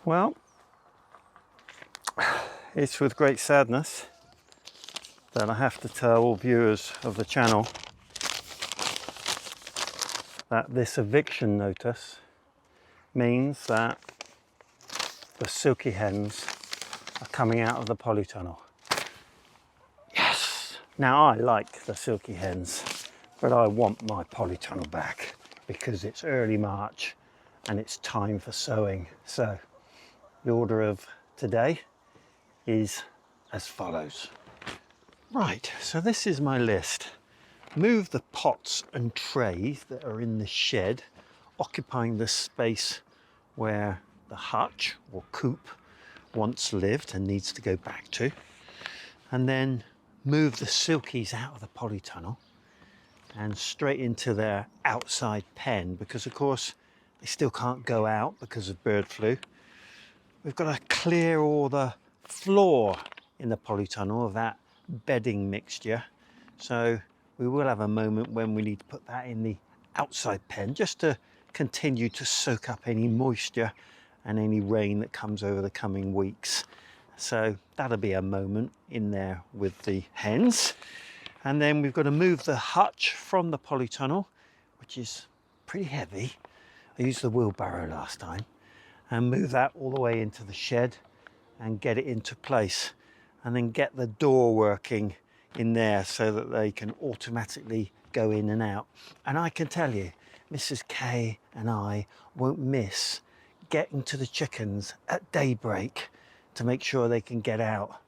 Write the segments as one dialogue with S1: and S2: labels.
S1: Well, it's with great sadness that I have to tell all viewers of the channel that this eviction notice means that the silky hens are coming out of the polytunnel. Yes! Now I like the silky hens, but I want my polytunnel back because it's early March and it's time for sowing. So the order of today is as follows. Right, so this is my list. Move the pots and trays that are in the shed, occupying the space where the hutch or coop once lived and needs to go back to. And then move the silkies out of the polytunnel and straight into their outside pen, because of course they still can't go out because of bird flu. We've got to clear all the floor in the polytunnel of that bedding mixture. So we will have a moment when we need to put that in the outside pen just to continue to soak up any moisture and any rain that comes over the coming weeks. So that'll be a moment in there with the hens. And then we've got to move the hutch from the polytunnel, which is pretty heavy. I used the wheelbarrow last time, and move that all the way into the shed and get it into place, and then get the door working in there so that they can automatically go in and out. And I can tell you, Mrs. K and I won't miss getting to the chickens at daybreak to make sure they can get out.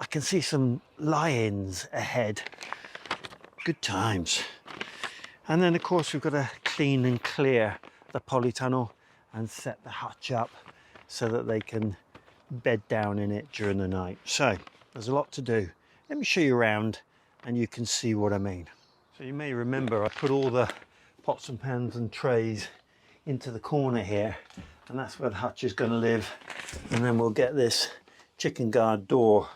S1: I can see some lie-ins ahead. Good times. And then of course we've got to clean and clear the polytunnel and set the hutch up so that they can bed down in it during the night. So there's a lot to do. Let me show you around and you can see what I mean. So you may remember I put all the pots and pans and trays into the corner here, and that's where the hutch is going to live. And then we'll get this chicken guard door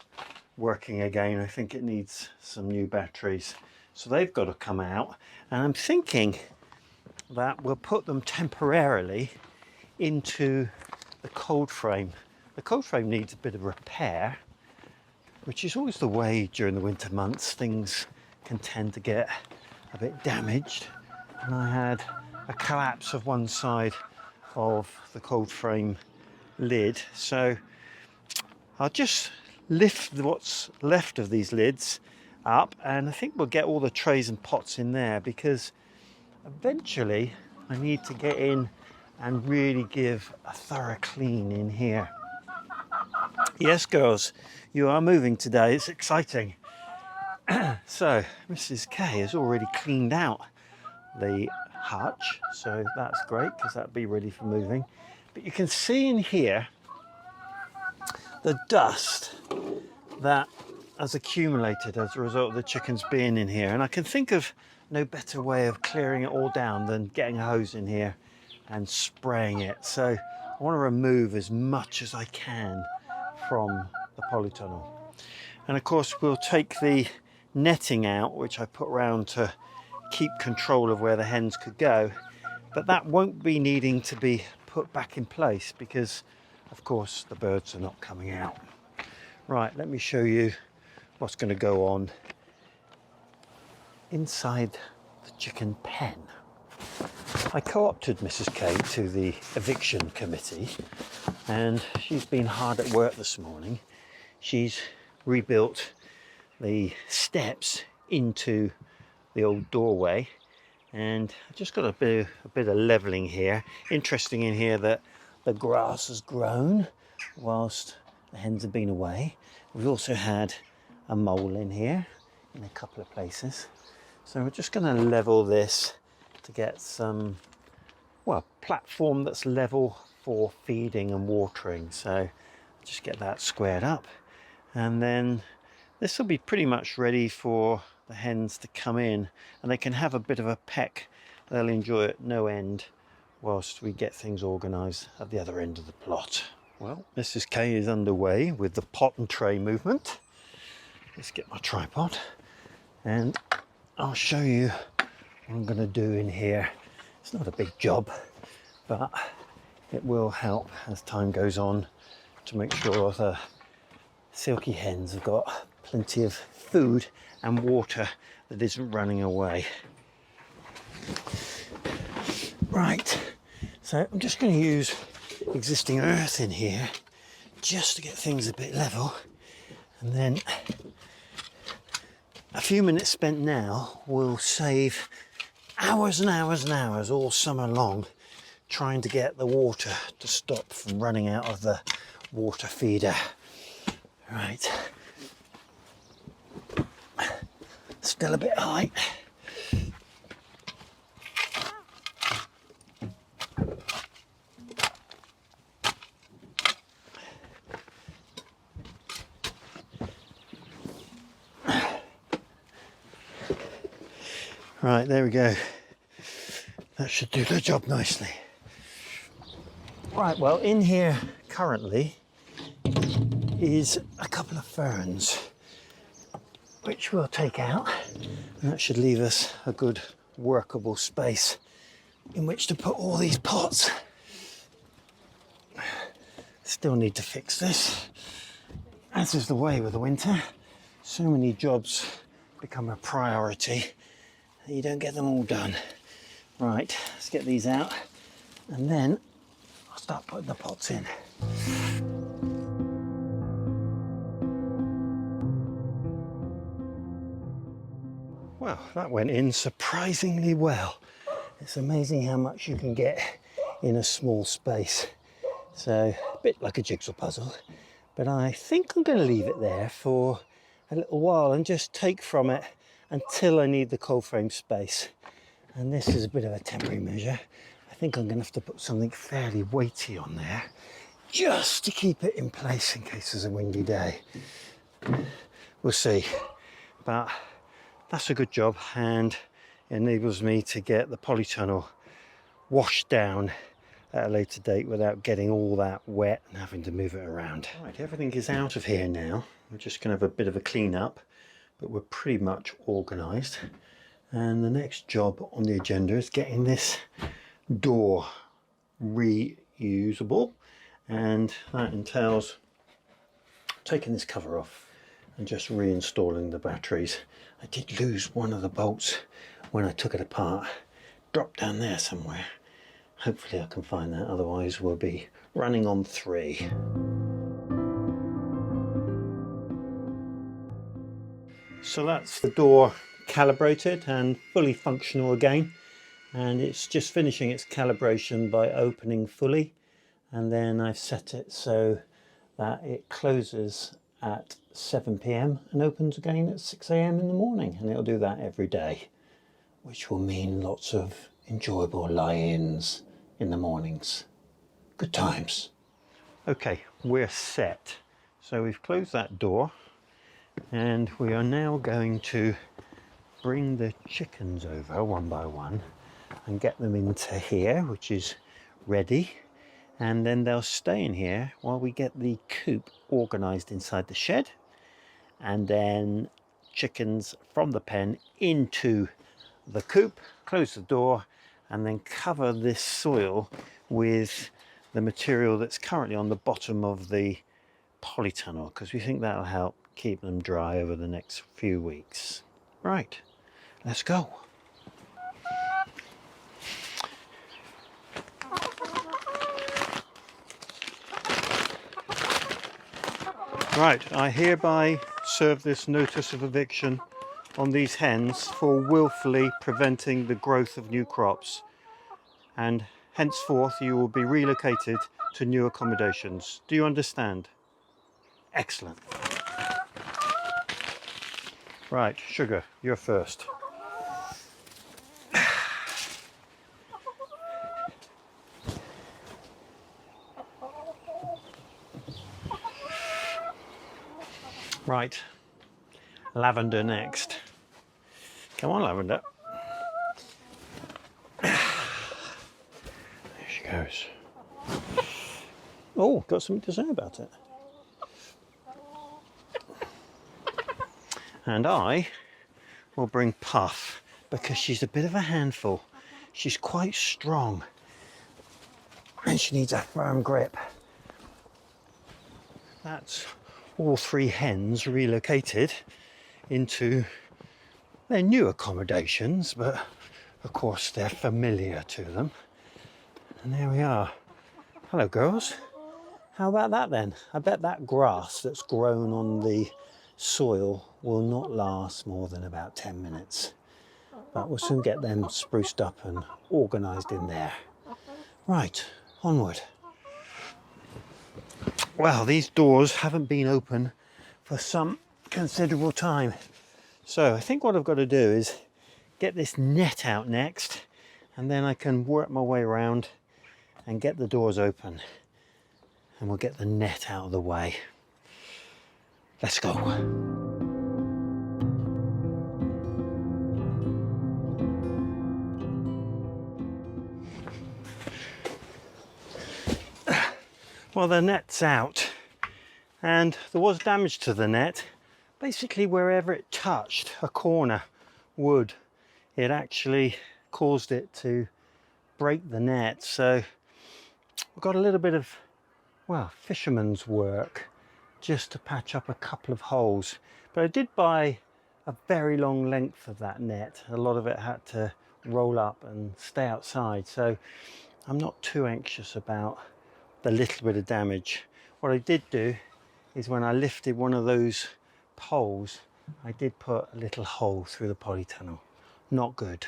S1: working again. I think it needs some new batteries, so they've got to come out. And I'm thinking that we'll put them temporarily into the cold frame. The cold frame needs a bit of repair, which is always the way during the winter months. Things can tend to get a bit damaged, and I had a collapse of one side of the cold frame lid. So I'll just lift what's left of these lids up, and I think we'll get all the trays and pots in there, because eventually I need to get in and really give a thorough clean in here. Yes, girls, you are moving today. It's exciting. So Mrs. K has already cleaned out the hutch, so that's great because that'll be ready for moving. But you can see in here the dust that has accumulated as a result of the chickens being in here, and I can think of no better way of clearing it all down than getting a hose in here and spraying it. So I want to remove as much as I can from the polytunnel. And of course we'll take the netting out, which I put around to keep control of where the hens could go, but that won't be needing to be put back in place because of course the birds are not coming out. Right, let me show you what's going to go on inside the chicken pen. I co-opted Mrs. K to the eviction committee, and she's been hard at work this morning. She's rebuilt the steps into the old doorway, and I just got a bit of leveling here. Interesting in here that the grass has grown whilst the hens have been away. We've also had a mole in here in a couple of places, so we're just going to level this to get some, well, platform that's level for feeding and watering. So just get that squared up, and then this will be pretty much ready for the hens to come in, and they can have a bit of a peck. They'll enjoy it no end whilst we get things organised at the other end of the plot. Well, Mrs. K is underway with the pot and tray movement. Let's get my tripod and I'll show you what I'm going to do in here. It's not a big job, but it will help as time goes on to make sure the silky hens have got plenty of food and water that isn't running away. Right, so I'm just going to use existing earth in here just to get things a bit level, and then a few minutes spent now will save hours and hours and hours all summer long trying to get the water to stop from running out of the water feeder. Right, still a bit high. Right, there we go. That should do the job nicely. Right, well, in here currently is a couple of ferns, which we'll take out, and that should leave us a good workable space in which to put all these pots. Still need to fix this, as is the way with the winter. So many jobs become a priority that you don't get them all done. Right, let's get these out and then I'll start putting the pots in. Well, that went in surprisingly well. It's amazing how much you can get in a small space. So, a bit like a jigsaw puzzle, but I think I'm going to leave it there for a little while and just take from it until I need the cold frame space. And this is a bit of a temporary measure. I think I'm going to have to put something fairly weighty on there just to keep it in place in case there's a windy day. We'll see, but that's a good job and enables me to get the polytunnel washed down at a later date without getting all that wet and having to move it around. Right, everything is out of here now. We're just going to have a bit of a clean up, but we're pretty much organised. And the next job on the agenda is getting this door reusable, and that entails taking this cover off and just reinstalling the batteries. I did lose one of the bolts when I took it apart, dropped down there somewhere. Hopefully I can find that, otherwise we'll be running on 3. So that's the door calibrated and fully functional again, and it's just finishing its calibration by opening fully, and then I've set it so that it closes at 7 p.m. and opens again at 6 a.m. in the morning, and it'll do that every day, which will mean lots of enjoyable lie-ins in the mornings. Good times. Okay, we're set. So we've closed that door and we are now going to bring the chickens over one by one and get them into here, which is ready, and then they'll stay in here while we get the coop organized inside the shed, and then chickens from the pen into the coop, close the door, and then cover this soil with the material that's currently on the bottom of the polytunnel, because we think that'll help keep them dry over the next few weeks. Right, let's go. Right, I hereby serve this notice of eviction on these hens for willfully preventing the growth of new crops, and henceforth you will be relocated to new accommodations. Do you understand? Excellent. Right, Sugar, you're first. Right, Lavender next. Come on, Lavender. There she goes. Oh, got something to say about it. And I will bring Puff, because she's a bit of a handful. She's quite strong. and she needs a firm grip. That's all 3 hens relocated into their new accommodations, but of course they're familiar to them. And there we are. Hello girls. How about that then? I bet that grass that's grown on the soil will not last more than about 10 minutes. But we'll soon get them spruced up and organised in there. Right, onward. Well, these doors haven't been open for some considerable time. So I think what I've got to do is get this net out next, and then I can work my way around and get the doors open. And we'll get the net out of the way. Let's go. Well, the net's out, and there was damage to the net. Basically, wherever it touched a corner wood, it actually caused it to break the net. So we've got a little bit of, well, fisherman's work just to patch up a couple of holes. But I did buy a very long length of that net. A lot of it had to roll up and stay outside, so I'm not too anxious about the little bit of damage. What I did do is when I lifted one of those poles, I did put a little hole through the polytunnel. Not good,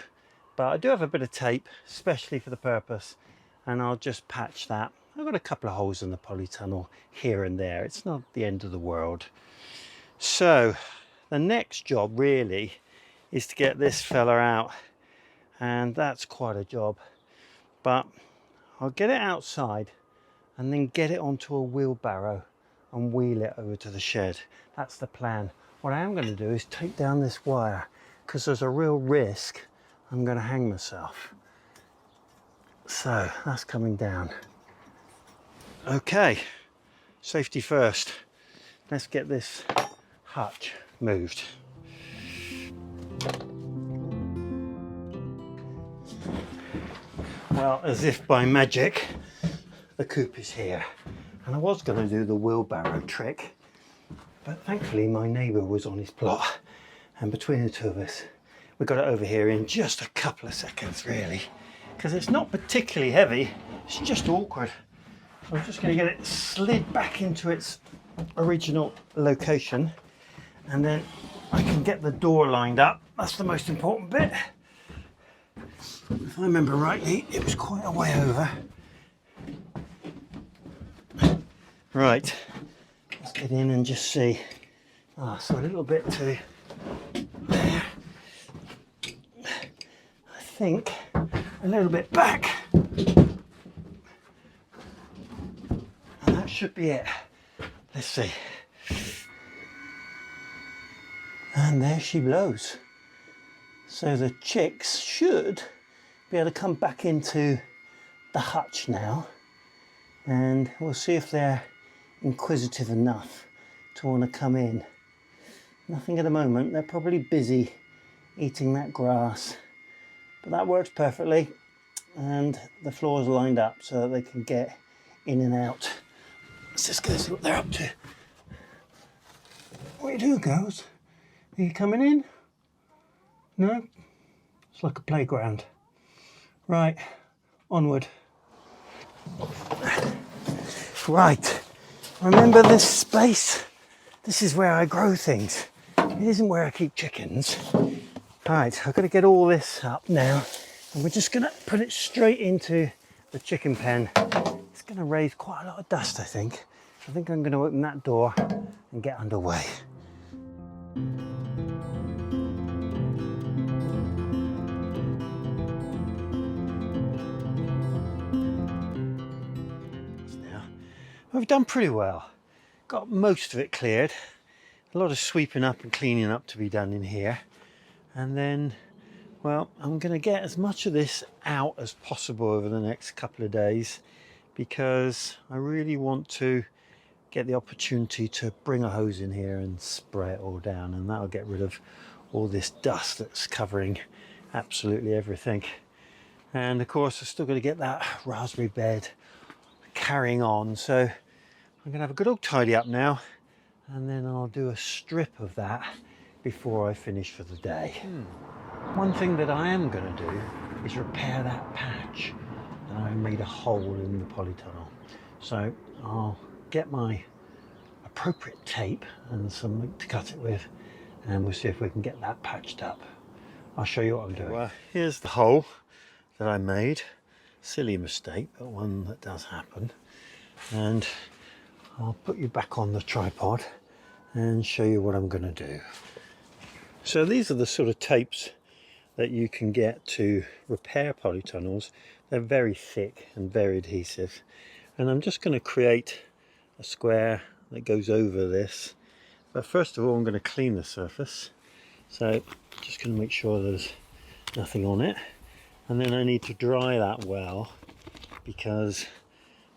S1: but I do have a bit of tape especially for the purpose, and I'll just patch that. I've got a couple of holes in the polytunnel here and there. It's not the end of the world. So the next job really is to get this fella out, and that's quite a job, but I'll get it outside and then get it onto a wheelbarrow and wheel it over to the shed. That's the plan. What I am going to do is take down this wire, because there's a real risk I'm going to hang myself. So that's coming down. Okay, safety first. Let's get this hutch moved. Well, as if by magic, the coop is here. And I was going to do the wheelbarrow trick, but thankfully my neighbour was on his plot, and between the two of us we got it over here in just a couple of seconds really, because it's not particularly heavy, it's just awkward. So I'm just going to get it slid back into its original location, and then I can get the door lined up. That's the most important bit. If I remember rightly, it was quite a way over. Right, let's get in and just see. So a little bit to there. I think a little bit back. And that should be it. Let's see. And there she blows. So the chicks should be able to come back into the hutch now, and we'll see if they're inquisitive enough to want to come in. Nothing at the moment. They're probably busy eating that grass, but that works perfectly, and the floor's lined up so that they can get in and out. Let's just go see what they're up to. What are you doing, girls? Are you coming in? No? It's like a playground. Right, onward. Right, remember this space? This is where I grow things. It isn't where I keep chickens. Right, I've got to get all this up now, and we're just going to put it straight into the chicken pen. It's going to raise quite a lot of dust, I think. I think I'm going to open that door and get underway. We've done pretty well. Got most of it cleared. A lot of sweeping up and cleaning up to be done in here. And then, well, I'm going to get as much of this out as possible over the next couple of days, because I really want to get the opportunity to bring a hose in here and spray it all down, and that'll get rid of all this dust that's covering absolutely everything. And of course I've still got to get that raspberry bed carrying on. So I'm gonna have a good old tidy up now, and then I'll do a strip of that before I finish for the day. One thing that I am gonna do is repair that patch that I made a hole in the polytunnel. So I'll get my appropriate tape and something to cut it with, and we'll see if we can get that patched up. I'll show you what I'm doing. Well, here's the hole that I made. Silly mistake, but one that does happen. And I'll put you back on the tripod and show you what I'm going to do. So these are the sort of tapes that you can get to repair polytunnels. They're very thick and very adhesive. And I'm just going to create a square that goes over this. But first of all, I'm going to clean the surface. So just going to make sure there's nothing on it. And then I need to dry that well, because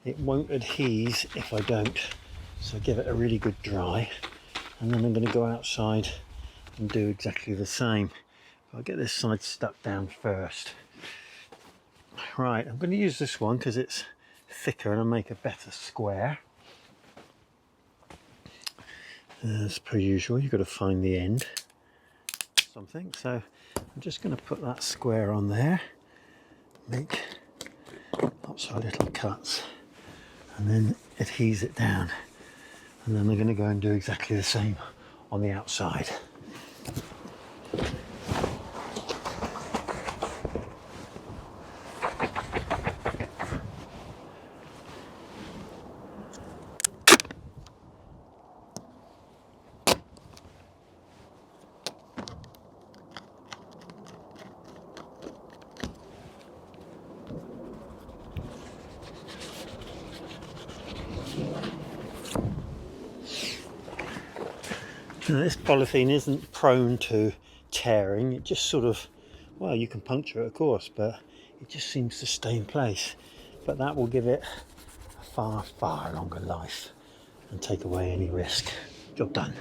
S1: it won't adhere if I don't. So give it a really good dry. And then I'm going to go outside and do exactly the same. I'll get this side stuck down first. Right, I'm going to use this one because it's thicker and I'll make a better square. As per usual, you've got to find the end something. So I'm just going to put that square on there, make lots of little cuts, and then adhere it down. And then we're going to go and do exactly the same on the outside. Now, this polythene isn't prone to tearing. It just sort of, well, you can puncture it of course, but it just seems to stay in place. But that will give it a far, far longer life and take away any risk. Job done.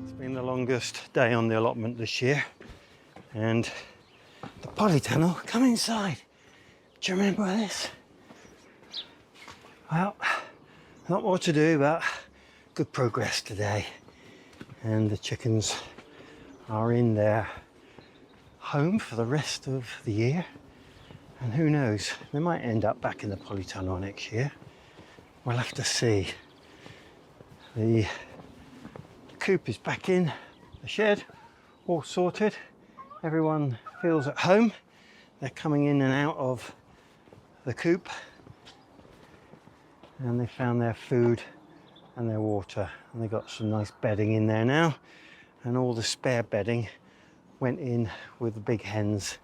S1: It's been the longest day on the allotment this year, and the polytunnel, come inside. Do you remember this? Well, not more to do, but good progress today. And the chickens are in their home for the rest of the year. And who knows, they might end up back in the polytunnel next year. We'll have to see. The coop is back in the shed, all sorted. Everyone feels at home. They're coming in and out of the coop, and they found their food and their water, and they got some nice bedding in there now, and all the spare bedding went in with the big hens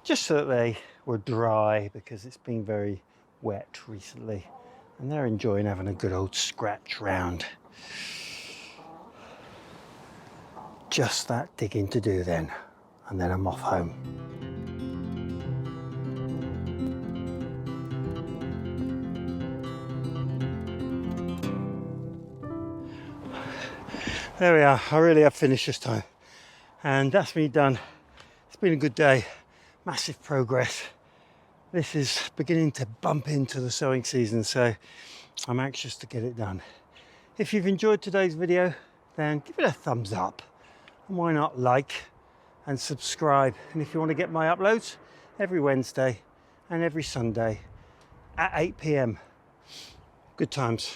S1: just so that they were dry, because it's been very wet recently, and they're enjoying having a good old scratch round. Just that digging to do then, and then I'm off home. There we are. I really have finished this time, and that's me done. It's been a good day, massive progress. This is beginning to bump into the sowing season, so I'm anxious to get it done. If you've enjoyed today's video, then give it a thumbs up, and why not like and subscribe. And if you want to get my uploads every Wednesday and every Sunday at 8 p.m. Good times.